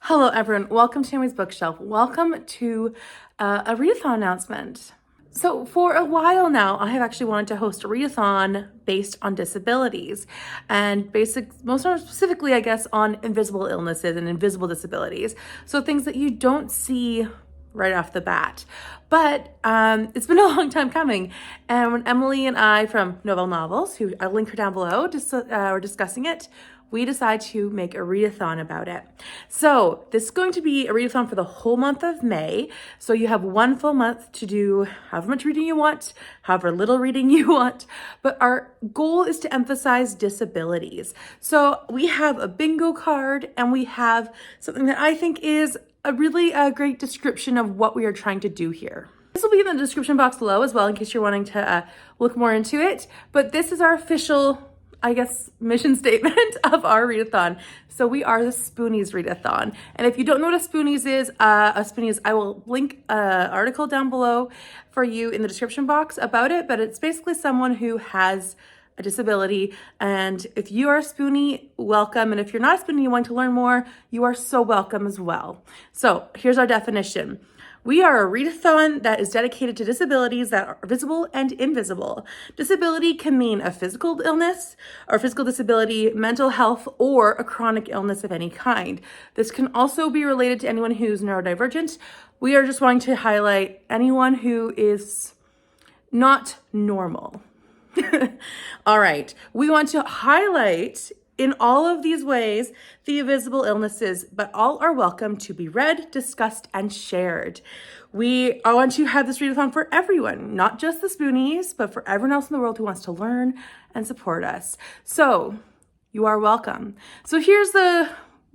Hello everyone, welcome to Naomi's Bookshelf. Welcome to a readathon announcement. So for a while now, I have actually wanted to host a readathon based on disabilities and most specifically, I guess, on invisible illnesses and invisible disabilities. So things that you don't see right off the bat. But it's been a long time coming. And when Emily and I from Novel Novels, who I'll link her down below, were discussing it, we decided to make a readathon about it. So this is going to be a readathon for the whole month of May. So you have one full month to do however much reading you want, however little reading you want. But our goal is to emphasize disabilities. So we have a bingo card and we have something that I think is a really great description of what we are trying to do here. This will be in the description box below as well in case you're wanting to look more into it. But this is our official, I guess, mission statement of our readathon. So we are the Spoonies Readathon. And if you don't know what a Spoonies is, I will link an article down below for you in the description box about it. But it's basically someone who has a disability. And if you are a Spoonie, welcome. And if you're not a Spoonie and you want to learn more, you are so welcome as well. So here's our definition. We are a readathon that is dedicated to disabilities that are visible and invisible. Disability can mean a physical illness or physical disability, mental health, or a chronic illness of any kind. This can also be related to anyone who's neurodivergent. We are just wanting to highlight anyone who is not normal. All right, we want to highlight in all of these ways the invisible illnesses, but all are welcome to be read, discussed, and shared. I want to have this readathon for everyone, not just the Spoonies, but for everyone else in the world who wants to learn and support us. So you are welcome. So here's the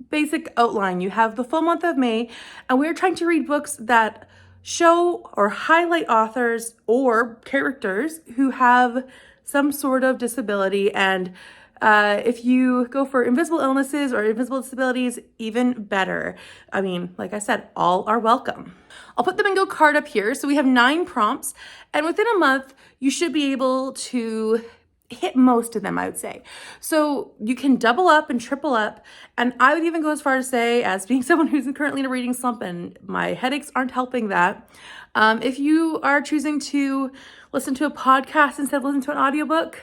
basic outline. You have the full month of May, and we're trying to read books that show or highlight authors or characters who have some sort of disability. And if you go for invisible illnesses or invisible disabilities, even better. I mean, like I said, all are welcome. I'll put the bingo card up here. So we have 9 prompts, and within a month, you should be able to hit most of them, I would say. So you can double up and triple up. And I would even go as far to say, as being someone who's currently in a reading slump and my headaches aren't helping that, if you are choosing to listen to a podcast instead of listening to an audiobook,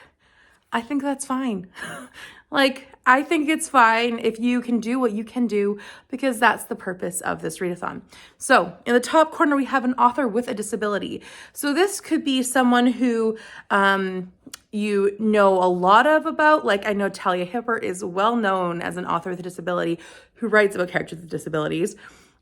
I think that's fine. I think it's fine if you can do what you can do, because that's the purpose of this readathon. So in the top corner, we have an author with a disability. So this could be someone who you know a lot about. Like I know Talia Hibbert is well known as an author with a disability who writes about characters with disabilities.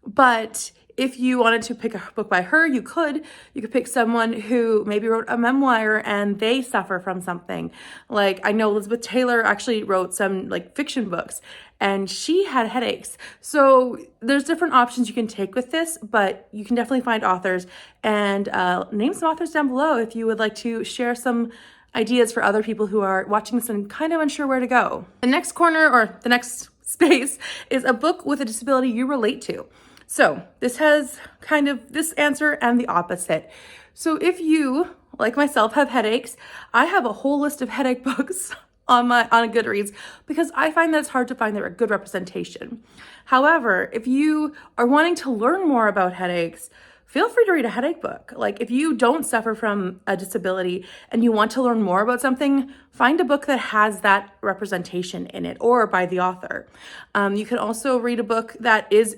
But if you wanted to pick a book by her, you could pick someone who maybe wrote a memoir and they suffer from something. Like I know Elizabeth Taylor actually wrote some fiction books and she had headaches. So there's different options you can take with this, but you can definitely find authors and name some authors down below if you would like to share some ideas for other people who are watching this and kind of unsure where to go. The next corner or the next space is a book with a disability you relate to. So this has kind of this answer and the opposite. So if you, like myself, have headaches, I have a whole list of headache books on Goodreads because I find that it's hard to find a good representation. However, if you are wanting to learn more about headaches, feel free to read a headache book. Like if you don't suffer from a disability and you want to learn more about something, find a book that has that representation in it or by the author. You can also read a book that is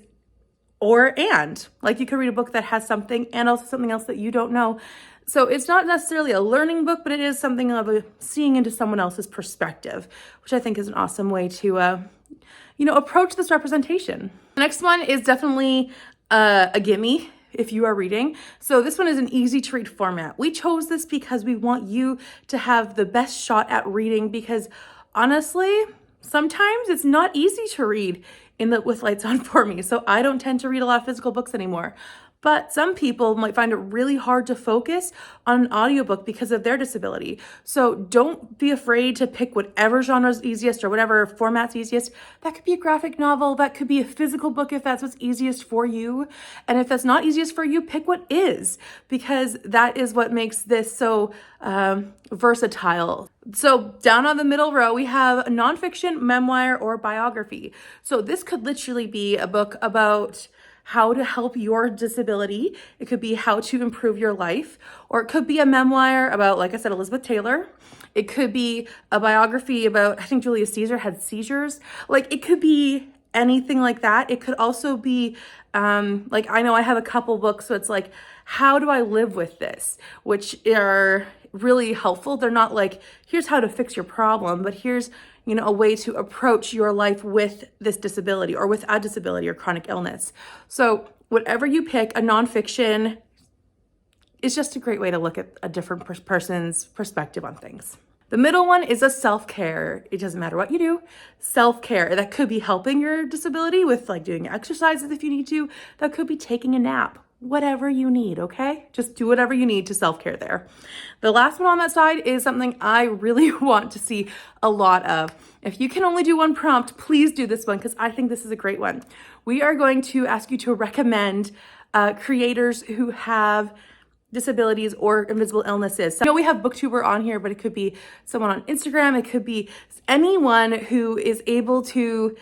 you could read a book that has something and also something else that you don't know. So it's not necessarily a learning book, but it is something of seeing into someone else's perspective, which I think is an awesome way to, approach this representation. The next one is definitely a gimme if you are reading. So this one is an easy to read format. We chose this because we want you to have the best shot at reading, because honestly, sometimes it's not easy to read with lights on for me. So I don't tend to read a lot of physical books anymore. But some people might find it really hard to focus on an audiobook because of their disability. So don't be afraid to pick whatever genre is easiest or whatever format's easiest. That could be a graphic novel, that could be a physical book if that's what's easiest for you. And if that's not easiest for you, pick what is, because that is what makes this so versatile. So down on the middle row, we have a nonfiction, memoir, or biography. So this could literally be a book about how to help your disability. It could be how to improve your life, or it could be a memoir about, like I said, Elizabeth Taylor. It could be a biography about, I think Julius Caesar had seizures. Like, it could be anything like that. It could also be, like, I know I have a couple books, so it's like, how do I live with this? Which are really helpful. They're not like, here's how to fix your problem, but here's, a way to approach your life with this disability or with a disability or chronic illness. So whatever you pick, a nonfiction is just a great way to look at a different person's perspective on things. The middle one is a self-care. It doesn't matter what you do. Self-care. That could be helping your disability with like doing exercises if you need to. That could be taking a nap. Whatever you need, okay? Just do whatever you need to self-care there. The last one on that side is something I really want to see a lot of. If you can only do one prompt, please do this one because I think this is a great one. We are going to ask you to recommend creators who have disabilities or invisible illnesses. So I know we have booktuber on here, but it could be someone on Instagram. It could be anyone who is able to,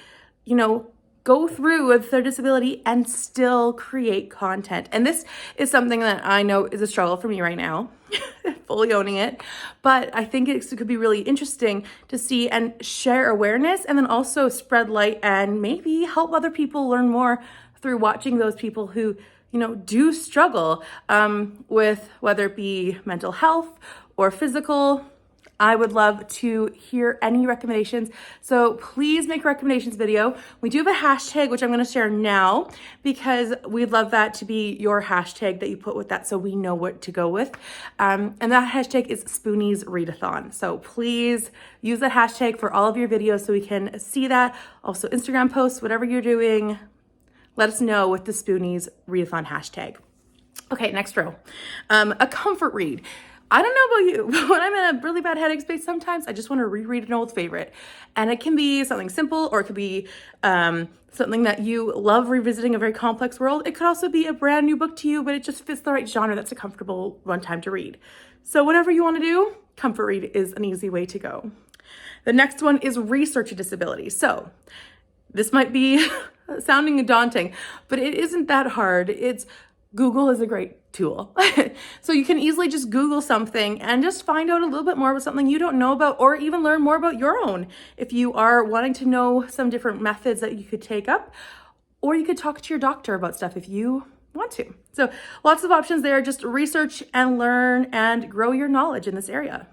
go through with their disability and still create content. And this is something that I know is a struggle for me right now, fully owning it. But I think it could be really interesting to see and share awareness, and then also spread light and maybe help other people learn more through watching those people who, do struggle with whether it be mental health or physical. I would love to hear any recommendations. So please make a recommendations video. We do have a hashtag, which I'm going to share now, because we'd love that to be your hashtag that you put with that so we know what to go with. And that hashtag is Spoonies Readathon. So please use that hashtag for all of your videos so we can see that. Also Instagram posts, whatever you're doing, let us know with the Spoonies Readathon hashtag. Okay, next row. A comfort read. I don't know about you, but when I'm in a really bad headache space, sometimes I just want to reread an old favorite. And it can be something simple, or it could be something that you love revisiting, a very complex world. It could also be a brand new book to you, but it just fits the right genre that's a comfortable one time to read. So whatever you want to do, comfort read is an easy way to go. The next one is research a disability. So this might be sounding daunting, but it isn't that hard. Google is a great tool. So you can easily just Google something and just find out a little bit more about something you don't know about, or even learn more about your own. If you are wanting to know some different methods that you could take up, or you could talk to your doctor about stuff if you want to. So lots of options there. Just research and learn and grow your knowledge in this area.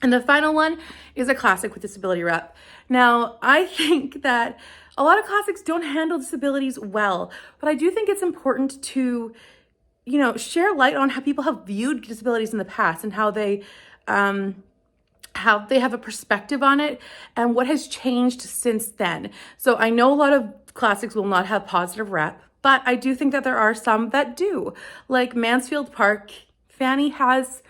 And the final one is a classic with disability rep. Now, I think that a lot of classics don't handle disabilities well, but I do think it's important to, share light on how people have viewed disabilities in the past and how they have a perspective on it and what has changed since then. So I know a lot of classics will not have positive rep, but I do think that there are some that do. Like Mansfield Park, Fanny has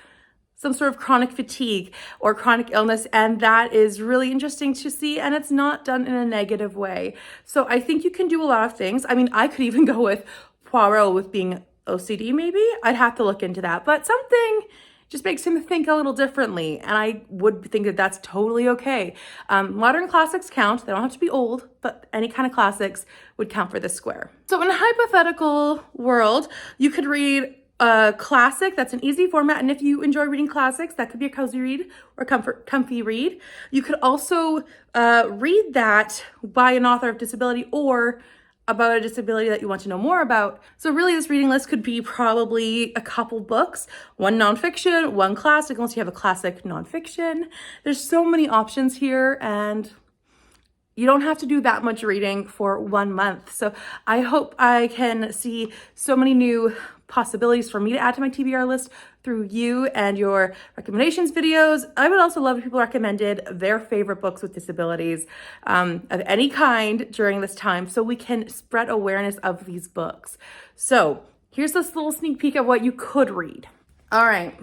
some sort of chronic fatigue or chronic illness, and that is really interesting to see, and it's not done in a negative way. So I think you can do a lot of things. I mean, I could even go with Poirot with being OCD maybe. I'd have to look into that, but something just makes him think a little differently, and I would think that that's totally okay. Modern classics count. They don't have to be old, but any kind of classics would count for this square. So in a hypothetical world, you could read a classic that's an easy format, and if you enjoy reading classics, that could be a cozy read or comfy read. You could also read that by an author of disability or about a disability that you want to know more about. So really this reading list could be probably a couple books, one nonfiction, one classic, unless you have a classic nonfiction. There's so many options here, and you don't have to do that much reading for 1 month. So I hope I can see so many new possibilities for me to add to my TBR list through you and your recommendations videos. I would also love if people recommended their favorite books with disabilities of any kind during this time, so we can spread awareness of these books. So here's this little sneak peek of what you could read. All right.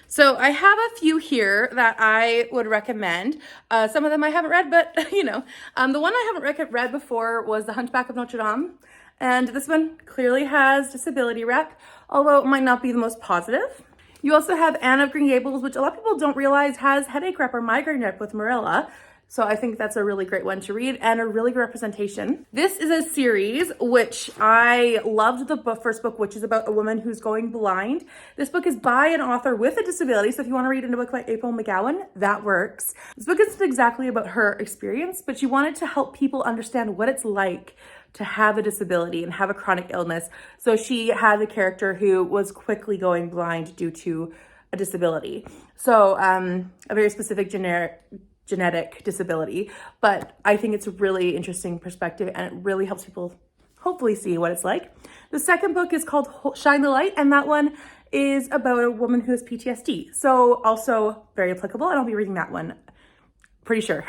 So I have a few here that I would recommend. Some of them I haven't read, but the one I haven't read before was The Hunchback of Notre Dame. And this one clearly has disability rep, although it might not be the most positive. You also have Anne of Green Gables, which a lot of people don't realize has headache rep or migraine rep with Marilla. So I think that's a really great one to read and a really good representation. This is a series which I loved the first book, which is about a woman who's going blind. This book is by an author with a disability. So if you want to read a book by April McGowan, that works. This book isn't exactly about her experience, but she wanted to help people understand what it's like to have a disability and have a chronic illness. So she had a character who was quickly going blind due to a disability. So a very specific genetic disability, but I think it's a really interesting perspective and it really helps people hopefully see what it's like. The second book is called Shine the Light, and that one is about a woman who has PTSD. So also very applicable, and I'll be reading that one, pretty sure.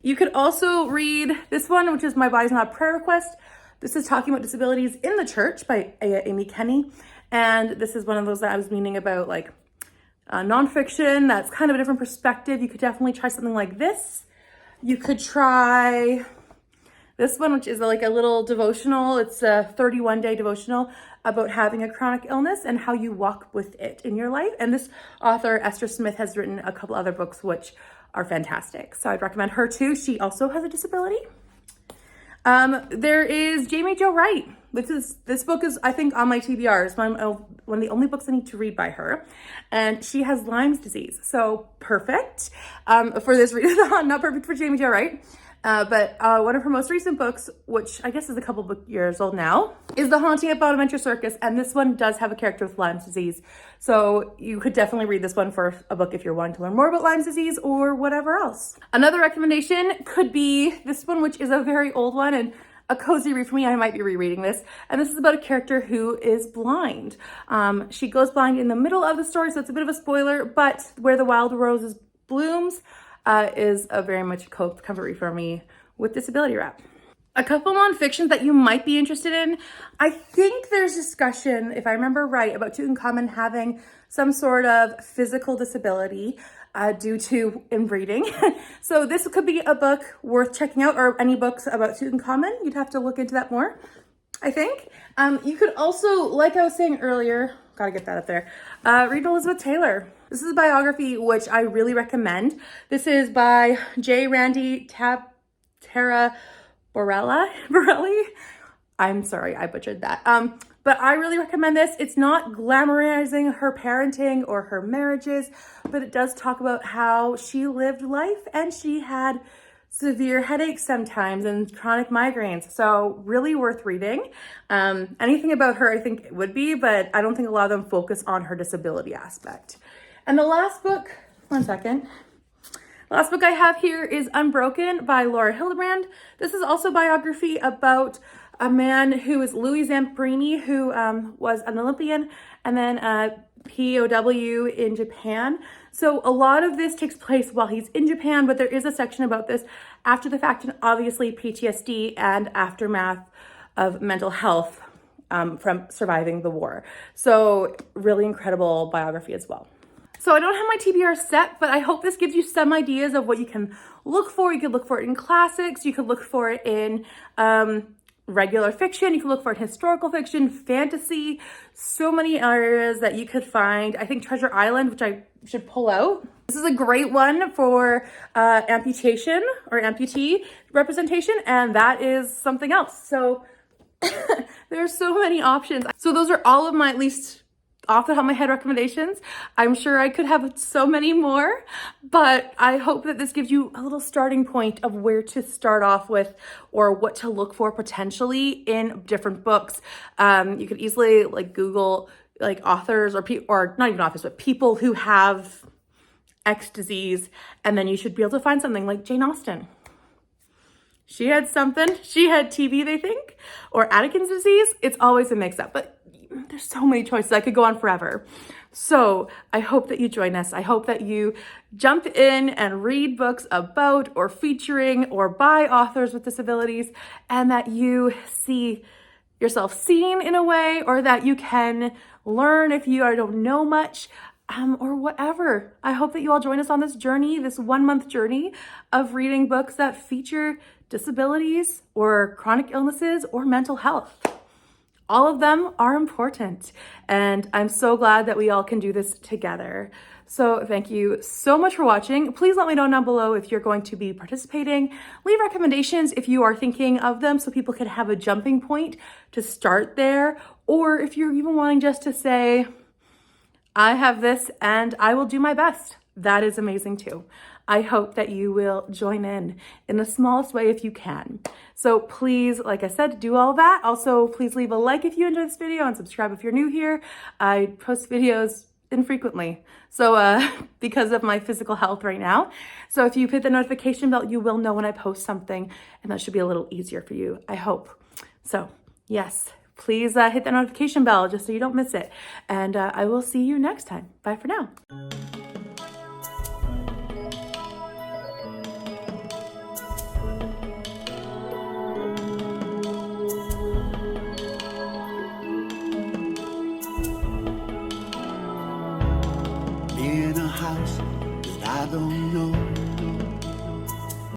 You could also read this one, which is My Body's Not a Prayer Request. This is talking about disabilities in the church by Amy Kenny. And this is one of those that I was meaning about, like, nonfiction, that's kind of a different perspective. You could definitely try something like this. You could try this one, which is like a little devotional. It's a 31-day devotional about having a chronic illness and how you walk with it in your life. And this author, Esther Smith, has written a couple other books which are fantastic. So I'd recommend her too. She also has a disability. There is Jamie Jo Wright. This book is, I think, on my TBR. It's one of the only books I need to read by her. And she has Lyme's disease. So perfect for this readathon. Not perfect for Jamie Jo Wright. But one of her most recent books, which I guess is a couple book years old now, is The Haunting at Bonaventure Circus. And this one does have a character with Lyme's disease. So you could definitely read this one for a book if you're wanting to learn more about Lyme's disease or whatever else. Another recommendation could be this one, which is a very old one and a cozy read for me. I might be rereading this. And this is about a character who is blind. She goes blind in the middle of the story, so it's a bit of a spoiler, but Where the Wild Roses Blooms is a very much comfort read for me with disability rep. A couple nonfictions that you might be interested in. I think there's discussion, if I remember right, about Tutankhamun having some sort of physical disability due to inbreeding. So this could be a book worth checking out, or any books about Tutankhamun. You'd have to look into that more, I think. You could also, like I was saying earlier, gotta get that up there, read Elizabeth Taylor. This is a biography which I really recommend. This is by J. Randy Tara Borelli. I'm sorry, I butchered that. But I really recommend this. It's not glamorizing her parenting or her marriages, but it does talk about how she lived life and she had severe headaches sometimes and chronic migraines. So really worth reading. Anything about her, I think it would be, but I don't think a lot of them focus on her disability aspect. And the last book, last book I have here is Unbroken by Laura Hildebrand. This is also a biography about a man who is Louis Zamperini, who was an Olympian and then a POW in Japan. So a lot of this takes place while he's in Japan, but there is a section about this after the fact, and obviously PTSD and aftermath of mental health from surviving the war. So really incredible biography as well. So I don't have my TBR set, but I hope this gives you some ideas of what you can look for. You could look for it in classics. You could look for it in regular fiction. You can look for it in historical fiction, fantasy, so many areas that you could find. I think Treasure Island, which I should pull out. This is a great one for amputation or amputee representation, and that is something else. So there's so many options. So those are all of my, at least off the top of my head, recommendations. I'm sure I could have so many more, but I hope that this gives you a little starting point of where to start off with or what to look for potentially in different books. You could easily like Google like authors or not even authors, but people who have X disease, and then you should be able to find something like Jane Austen. She had something, she had TB, they think, or Addison's disease. It's always a mix up, but there's so many choices. I could go on forever. So I hope that you join us. I hope that you jump in and read books about or featuring or by authors with disabilities, and that you see yourself seen in a way, or that you can learn if you don't know much, or whatever. I hope that you all join us on this journey, this 1 month journey of reading books that feature disabilities or chronic illnesses or mental health. All of them are important, and I'm so glad that we all can do this together. So thank you so much for watching. Please let me know down below if you're going to be participating. Leave recommendations if you are thinking of them so people can have a jumping point to start there, or if you're even wanting just to say, I have this and I will do my best. That is amazing too. I hope that you will join in the smallest way if you can. So please, like I said, do all that. Also, please leave a like if you enjoyed this video and subscribe if you're new here. I post videos infrequently, so because of my physical health right now. So if you hit the notification bell, you will know when I post something, and that should be a little easier for you, I hope. So yes, please hit the notification bell just so you don't miss it. And I will see you next time. Bye for now.